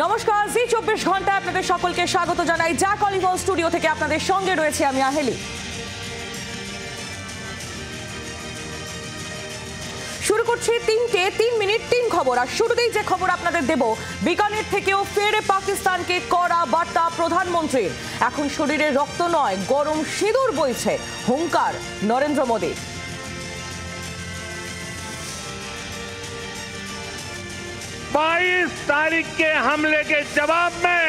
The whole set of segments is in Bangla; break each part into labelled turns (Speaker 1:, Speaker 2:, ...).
Speaker 1: নমস্কার, জি 24 ঘন্টা আপনাদের সকলকে স্বাগত জানাই। যা কলিবল স্টুডিও থেকে আপনাদের সঙ্গে রয়েছে আমি আহেলি। শুরু করছি 3 মিনিট 3 খবর। আর শুরুতেই যে খবর আপনাদের দেব, বিকানের থেকেও ফেরে পাকিস্তানকে কড়া বার্তা প্রধানমন্ত্রীর। এখন শরীরে রক্ত নয়, গরম সিঁদুর বইছে, হুঙ্কার নরেন্দ্র মোদী।
Speaker 2: 22 तारीख के हमले के जवाब में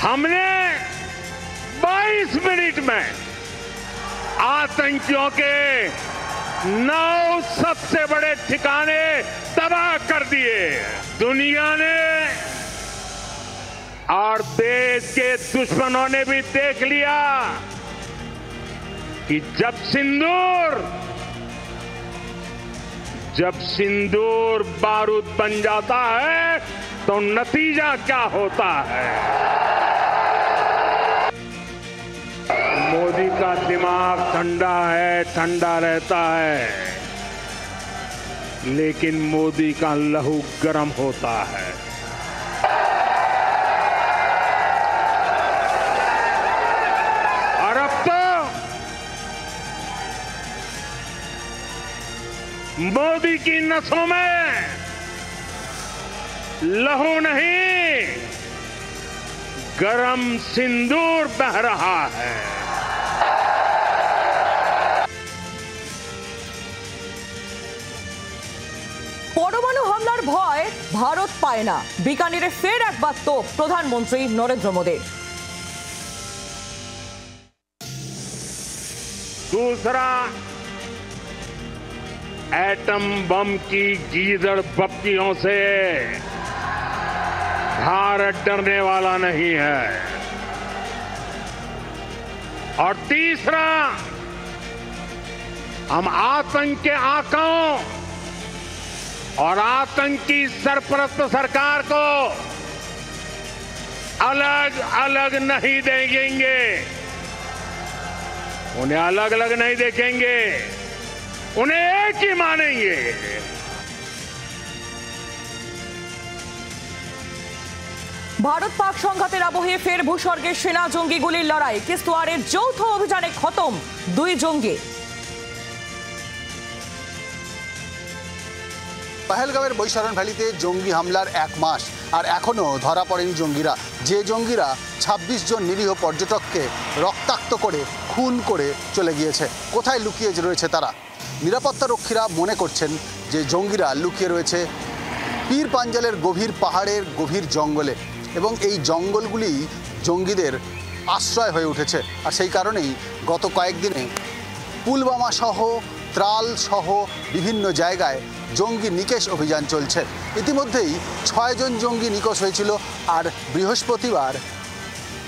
Speaker 2: हमने 22 मिनट में आतंकियों के 9 सबसे बड़े ठिकाने तबाह कर दिए। दुनिया ने और देश के दुश्मनों ने भी देख लिया कि जब सिंदूर बारूद बन जाता है तो नतीजा क्या होता है। मोदी का दिमाग ठंडा है, ठंडा रहता है, लेकिन मोदी का लहू गर्म होता है। और अब तो मोदी की नसों में लहू नहीं, गरम सिंदूर बह रहा है।
Speaker 1: পরমাণু হামলার ভয় ভারত পায় না, বিকানিরে ফের একবার তোপ প্রধানমন্ত্রী নরেন্দ্র মোদী।
Speaker 2: दूसरा, एटम बम की गीदड़ बप्पियों से भारत डरने वाला नहीं है। और तीसरा, हम आतंक के आकाओं और आतंकी सरपरस्त सरकार को अलग अलग नहीं देखेंगे, उन्हें अलग अलग नहीं देखेंगे, उन्हें एक ही मानेंगे।
Speaker 1: ভারত পাক সংঘাতের আবহে ফের ভূস্বর্গে সেনা জঙ্গিগুলির লড়াই। কিস্তওয়ারের যৌথ অভিযানে খতম 2 জঙ্গি।
Speaker 3: পহেলগাঁওয়ের বৈশারণ ভ্যালিতে জঙ্গি হামলার 1 মাস, আর এখনও ধরা পড়েনি জঙ্গিরা। যে জঙ্গিরা 26 জন নিরীহ পর্যটককে রক্তাক্ত করে খুন করে চলে গিয়েছে, কোথায় লুকিয়ে রয়েছে তারা? নিরাপত্তা রক্ষীরা মনে করছেন যে জঙ্গিরা লুকিয়ে রয়েছে পীর পাঞ্জালের গভীর পাহাড়ের গভীর জঙ্গলে, এবং এই জঙ্গলগুলি জঙ্গিদের আশ্রয় হয়ে উঠেছে। আর সেই কারণেই গত কয়েকদিনে পুলওয়ামা সহ ত্রাল সহ বিভিন্ন জায়গায় জঙ্গি নিকেশ অভিযান চলছে। ইতিমধ্যেই 6 জন জঙ্গি নিখোঁজ হয়েছিল, আর বৃহস্পতিবার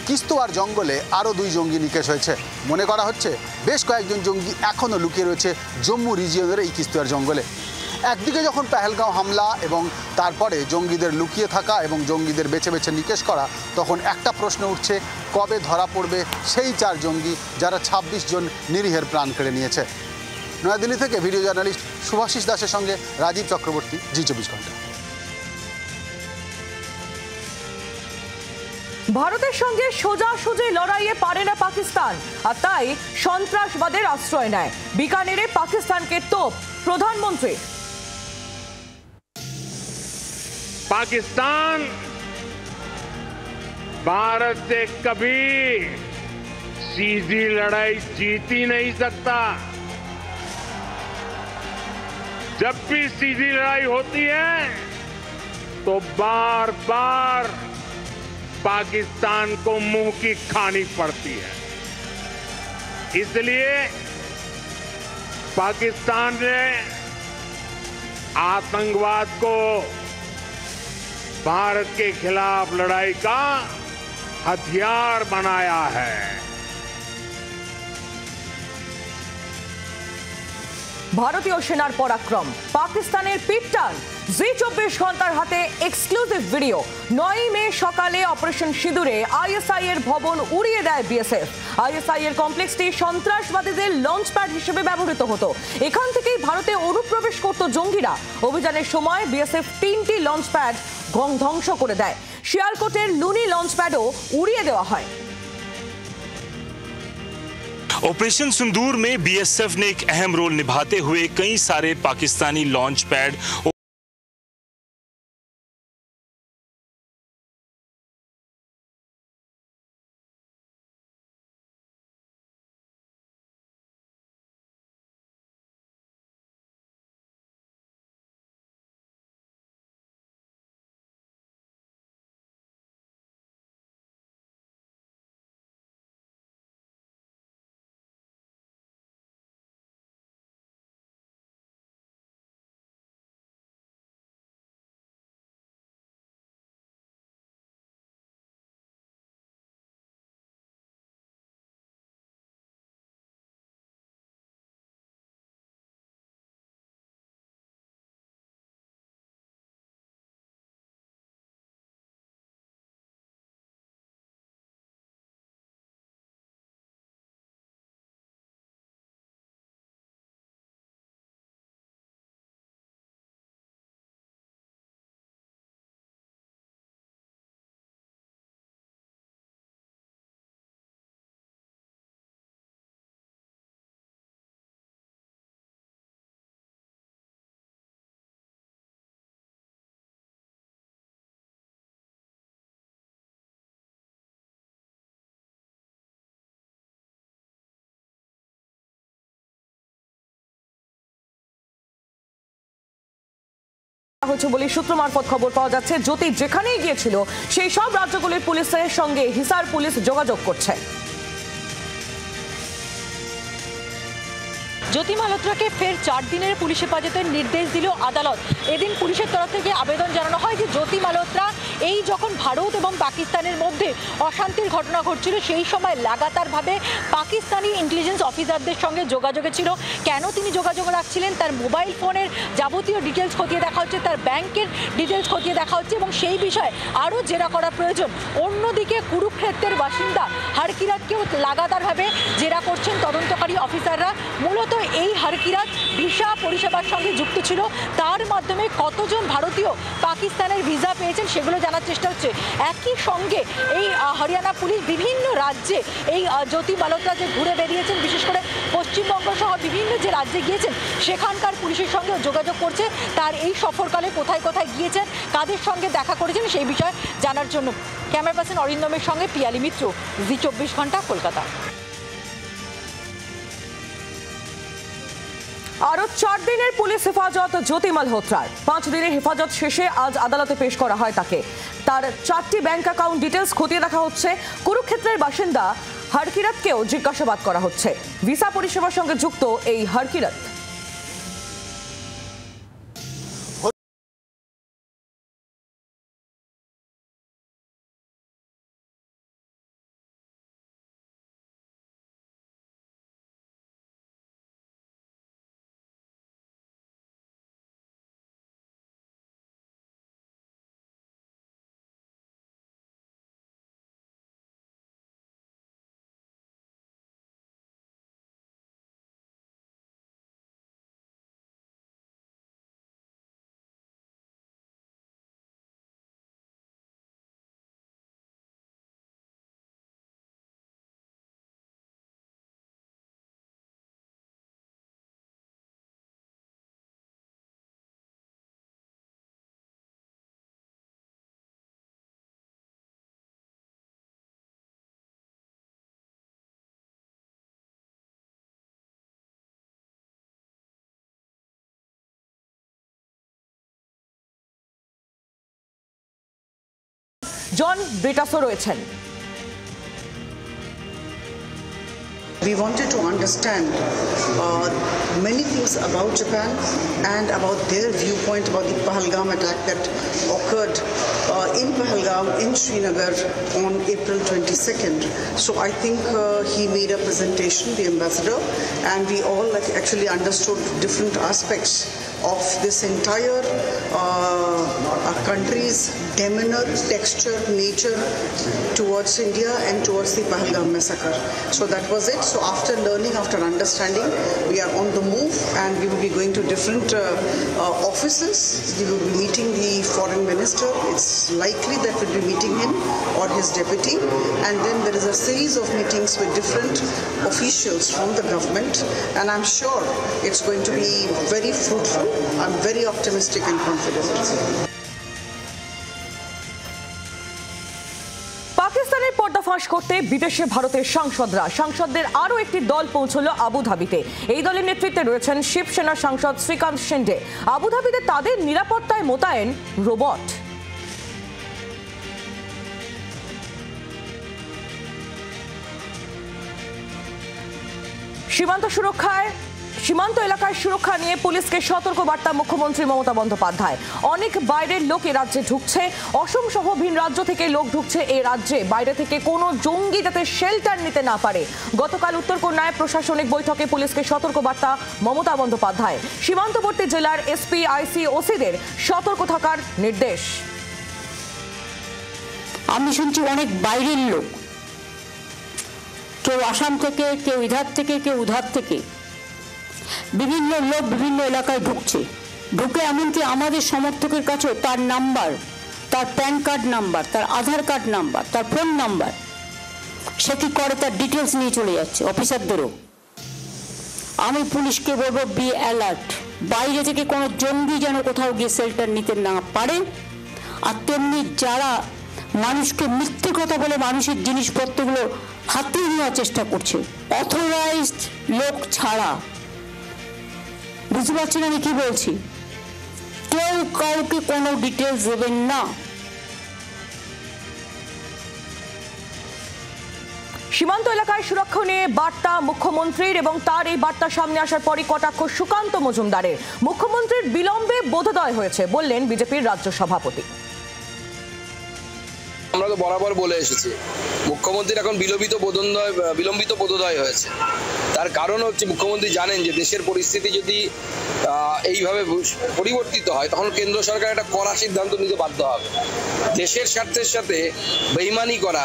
Speaker 3: কিস্তওয়ার জঙ্গলে আরও 2 জঙ্গি নিকেশ হয়েছে। মনে করা হচ্ছে বেশ কয়েকজন জঙ্গি এখনও লুকিয়ে রয়েছে জম্মু রিজিয়নের এই কিস্তওয়ার জঙ্গলে। একদিকে যখন পেহেলগাঁও হামলা এবং তারপরে জঙ্গিদের লুকিয়ে থাকা এবং জঙ্গিদের বেছে বেছে নিকেশ করা, তখন একটা প্রশ্ন উঠছে, কবে ধরা পড়বে সেই 4 জঙ্গি যারা 26 জন নিরীহের প্রাণ কেড়ে নিয়েছে? নয়াদিল্লি থেকে ভিডিও জার্নালিস্ট শুভাশিস দাসের সঙ্গে রাজীব চক্রবর্তী, জি 24 ঘন্টা।
Speaker 1: ভারতের সঙ্গে সোজাসুজি লড়াইয়ে পারে না পাকিস্তান, আর তাই সন্ত্রাসবাদের আশ্রয় নেয়। বিকানেরে পাকিস্তানকে তোপ প্রধানমন্ত্রী।
Speaker 2: पाकिस्तान भारत से कभी सीधी लड़ाई जीत ही नहीं सकता। जब भी सीधी लड़ाई होती है तो बार बार पाकिस्तान को मुंह की खानी पड़ती है। इसलिए पाकिस्तान ने आतंकवाद को भारत के खिलाफ लड़ाई का हथियार बनाया है।
Speaker 1: ভারতীয় সেনার পরাক্রম, পাকিস্তানের পিটটান। জি24 ঘন্টার হাতে এক্সক্লুসিভ ভিডিও। 9 মে সকালে অপারেশন সিঁদুরে আইএসআই এর ভবন উড়িয়ে দেয় বিএসএফ। আইএসআই এর কমপ্লেক্সটি সন্ত্রাসবাদীদের লঞ্চ প্যাড হিসেবে ব্যবহৃত হতো। এখান থেকেই ভারতে অনুপ্রবেশ করত জঙ্গিরা। অভিযানের সময় বিএসএফ 3টি লঞ্চ প্যাড ধ্বংস করে দেয়। শিয়ালকোটের লুনি লঞ্চ প্যাডও উড়িয়ে দেওয়া হয়।
Speaker 4: ऑपरेशन सिंदूर में बीएसएफ ने एक अहम रोल निभाते हुए कई सारे पाकिस्तानी लॉन्च पैड
Speaker 1: হচ্ছে বলে সূত্র মারফত খবর পাওয়া যাচ্ছে। জ্যোতি যেখানেই গিয়েছিল সেই সব রাজ্যগুলির পুলিশের সঙ্গে হিসার পুলিশ যোগাযোগ করছে।
Speaker 5: জ্যোতি মালহোত্রাকে ফের 4 দিনের পুলিশ হেফাজতের নির্দেশ দিল আদালত। এদিন পুলিশের তরফ থেকে আবেদন জানানো হয় যে জ্যোতি মালহোত্রা এই যখন ভারত এবং পাকিস্তানের মধ্যে অশান্তির ঘটনা ঘটছিল সেই সময় লাগাতারভাবে পাকিস্তানি ইন্টেলিজেন্স অফিসারদের সঙ্গে যোগাযোগে ছিল। কেন তিনি যোগাযোগ রাখছিলেন, তার মোবাইল ফোনের যাবতীয় ডিটেলস খতিয়ে দেখা হচ্ছে, তার ব্যাংকের ডিটেলস খতিয়ে দেখা হচ্ছে এবং সেই বিষয়ে আরও জেরা করা প্রয়োজন। অন্যদিকে কুরুক্ষেত্রের বাসিন্দা হারকিরাতকেও লাগাতারভাবে জেরা করছেন তদন্তকারী অফিসাররা। মূলত এই হারকিরাত ভিসা পরিষেবার সঙ্গে যুক্ত ছিল, তার মাধ্যমে কতজন ভারতীয় পাকিস্তানের ভিসা পেয়েছেন সেগুলো জানার চেষ্টা হচ্ছে। একই সঙ্গে এই হরিয়ানা পুলিশ বিভিন্ন রাজ্যে এই জ্যোতি মালহোত্রা যে ঘুরে বেরিয়েছেন, বিশেষ করে পশ্চিমবঙ্গ সহ বিভিন্ন যে রাজ্যে গিয়েছেন সেখানকার পুলিশের সঙ্গে যোগাযোগ করছে। তার এই সফরকালে কোথায় কোথায় গিয়েছেন, কাদের সঙ্গে দেখা করেছেন সেই বিষয়ে জানার জন্য ক্যামেরা পার্সন অরিন্দমের সঙ্গে পিয়ালি মিত্র, জি24 ঘন্টা, কলকাতা।
Speaker 1: আরো 4 দিনের পুলিশ হেফাজত জ্যোতি মালহোত্রার। 5 দিনের হেফাজত শেষে আজ আদালতে পেশ করা হয় তাকে। তার 4টি ব্যাংক অ্যাকাউন্ট ডিটেলস খতিয়ে দেখা হচ্ছে। কুরুক্ষেত্রের বাসিন্দা হারকিরাতকেও জিজ্ঞাসাবাদ করা হচ্ছে। ভিসা পরিষেবার সঙ্গে যুক্ত এই হারকিরাত জন ব্রিটাসও রয়েছেন।
Speaker 6: We wanted to understand many things about Japan and about their viewpoint about the Pahalgam attack that occurred in Pahalgam in Srinagar on April 22nd. So I think he made a presentation, the ambassador, and we all actually understood different aspects of this entire country's demeanor, texture, nature towards India and towards the Pahalgam massacre. So that was it. So after learning, after understanding, we are on the move and we will be going to different offices. We will be meeting the foreign minister. It's likely that we'll be meeting him or his deputy. And then there is a series of meetings with different officials from the government. And I'm sure it's going to be very fruitful. I'm very optimistic and confident.
Speaker 1: পাকিস্তানের পর্দাফাঁস করতে বিদেশে ভারতের সাংসদদের আরও একটি দল পৌঁছলো আবুধাবিতে। এই দলের নেতৃত্বে রয়েছেন শিবসেনা সাংসদ শ্রীকান্ত শিন্ডে। আবুধাবিতে তাদের নিরাপত্তায় মোতায়েন রোবট। সীমান্ত এলাকায় সুরক্ষা নিয়ে পুলিশকে সতর্ক বার্তা মুখ্যমন্ত্রী মমতা বন্দ্যোপাধ্যায়। অনেক বাইরের লোক এ রাজ্যে ঢুকছে, অসম সহ ভিন রাজ্য থেকে লোক ঢুকছে এ রাজ্যে, বাইরে থেকে কোনো জঙ্গি যাতে শেল্টার নিতে না পারে। গতকাল উত্তরকন্যায় প্রশাসনিক বৈঠকে পুলিশকে সতর্ক বার্তা মমতা বন্দ্যোপাধ্যায়। সীমান্তবর্তী জেলার এসপি, আইসি, ওসিদের সতর্ক থাকার নির্দেশ।
Speaker 7: আমি শুনছি অনেক বাইরের লোক, কেউ আসাম থেকে, কেউ ইধার থেকে, কেউ উধার থেকে, বিভিন্ন লোক বিভিন্ন এলাকায় ঢুকে এমনকি আমাদের সমর্থকের কাছেও তার নাম্বার, তার প্যান কার্ড নাম্বার, তার আধার কার্ড নাম্বার, তার ফোন নাম্বার, সে কি করে তার ডিটেলস নিয়ে চলে যাচ্ছে অফিসারদেরও। আমি পুলিশকে বলবো, বি অ্যালার্ট, বাইরে থেকে কোনো জঙ্গি যেন কোথাও গিয়ে শেল্টার নিতে না পারে। আর তেমনি যারা মানুষকে মিথ্যে কথা বলে মানুষের জিনিসপত্রগুলো হাতিয়ে নেওয়ার চেষ্টা করছে, অথরাইজড লোক ছাড়া, বুঝতে পারছেন আমি কি বলছি, কেউ কাউকে কোনো ডিটেলস দেবেন না।
Speaker 1: সীমান্ত এলাকায় সুরক্ষা নিয়ে বার্তা মুখ্যমন্ত্রীর, এবং তার এই বার্তা সামনে আসার পরই কটাক্ষ সুকান্ত মজুমদারের। মুখ্যমন্ত্রীর বিলম্বে বোধোদয় হয়েছে বললেন বিজেপির রাজ্য সভাপতি।
Speaker 8: আমরা তো বরাবর বলে এসেছি, মুখ্যমন্ত্রীর এখন বিলম্বিত বোধোদয় হয়েছে। তার কারণ হচ্ছে মুখ্যমন্ত্রী জানেন যে দেশের পরিস্থিতি যদি এইভাবে পরিবর্তিত হয় তখন কেন্দ্র সরকার একটা কড়া সিদ্ধান্ত নিতে বাধ্য হবে। দেশের স্বার্থের সাথে বেইমানি করা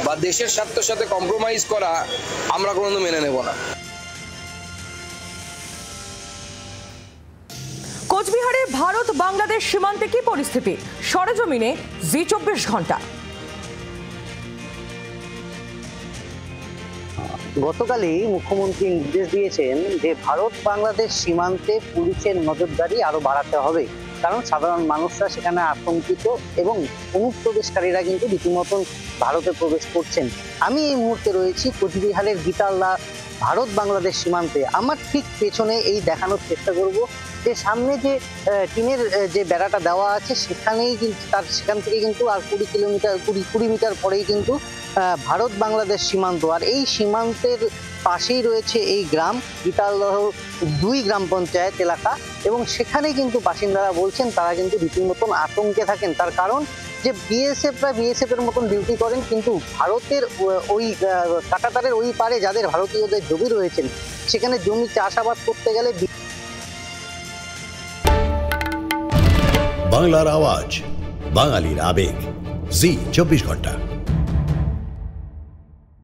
Speaker 8: বা দেশের স্বার্থের সাথে কম্প্রোমাইজ করা আমরা কোনোদিন মেনে নেব না।
Speaker 1: কোচবিহারে ভারত বাংলাদেশ সীমান্তে কি পরিস্থিতি? সরেজমিনে জি 24 ঘন্টা।
Speaker 9: গতকালই মুখ্যমন্ত্রী নির্দেশ দিয়েছেন যে ভারত বাংলাদেশ সীমান্তে পুলিশের নজরদারি আরো বাড়াতে হবে, কারণ সাধারণ মানুষরা সেখানে আতঙ্কিত এবং অনুপ্রবেশকারীরা কিন্তু রীতিমতন ভারতে প্রবেশ করছেন। আমি এই মুহূর্তে রয়েছি কোচবিহারের গীতালদা ভারত বাংলাদেশ সীমান্তে। আমার ঠিক পেছনে এই দেখানোর চেষ্টা করব যে সামনে যে টিনের যে বেড়াটা দেওয়া আছে সেখানেই কিন্তু সেখান থেকে কিন্তু আর 20 মিটার পরেই কিন্তু ভারত বাংলাদেশ সীমান্ত। আর এই সীমান্তের পাশেই রয়েছে এই গ্রাম গীতালদহ 2 গ্রাম পঞ্চায়েত এলাকা, এবং সেখানে কিন্তু বাসিন্দারা বলছেন তারা কিন্তু রীতিমতন আতঙ্কে থাকেন। তার কারণ যে বিএসএফের মতন ডিউটি করেন, কিন্তু ভারতের ওই কাঁটাতারের ওই পারে যাদের ভারতীয়দের জমি রয়েছেন সেখানে জমি চাষাবাদ করতে গেলে।
Speaker 10: বাংলার আওয়াজ, বাঙালির আবেগ, জি 24 ঘন্টা।